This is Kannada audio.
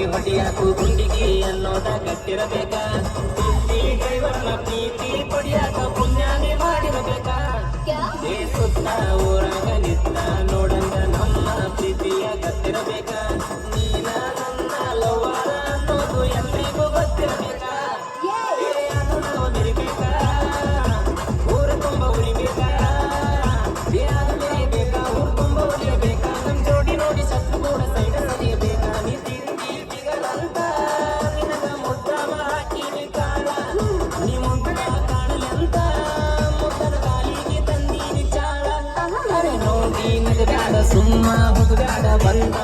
ಹೊಡಿಯಾಕು ಗುಂಡಿಗೆ ಅನ್ನೋದ ಗಟ್ಟಿರಬೇಕ ಇಲ್ಲಿ ಡ್ರೈವರ್ನ ಪ್ರೀತಿ ಪಡಿಯಾಕ ಪುಣ್ಯಾನೇ ಮಾಡಿರಬೇಕಾ ಸುತ್ತ ಊರಾಗ ನಿತ್ತ ನೋಡಂಗ ನಮ್ಮ ಪ್ರೀತಿಯ ಗತ್ತಿರಬೇಕ ನೀನ ನನ್ನ ಲವ್ವಾರ ಅನ್ನೋದು ಎಲ್ಲಿಗೂ ಗೊತ್ತಿರಬೇಕಾ ಅದು ನಾವು ಮೆರಿಬೇಕಾ ಊರ ತುಂಬ ಉಳಿಬೇಕಾ ಯಾರು ಮೆರಿಬೇಕಾ ಊರ ತುಂಬ ಉಳಿಯಬೇಕಾ ನಮ್ ಜೋಡಿ ನೋಡಿ ಸತ್ತು ಕೂಡ ಸೈಡ ಸರಿಯಬೇಕಾ ನೀ ತಿಂಡಿ ಬಿಗಳಂತ ನಿನಗ ಮುದ್ದಾಮ ಹಾಕಿನಿ ಕಾಲ ನೀ ಮುಗ್ಗ ಕಾಣಲೆಂತ ಮುದ್ದನ ಕಾಲಿಗೆ ತಂದೀನಿ ಚಾಳ ಅರೆ ನೋಡಿ ನಗಬ್ಯಾಡ ಸುಮ್ಮ ಹೋಗಬ್ಯಾಡ ಬಂದ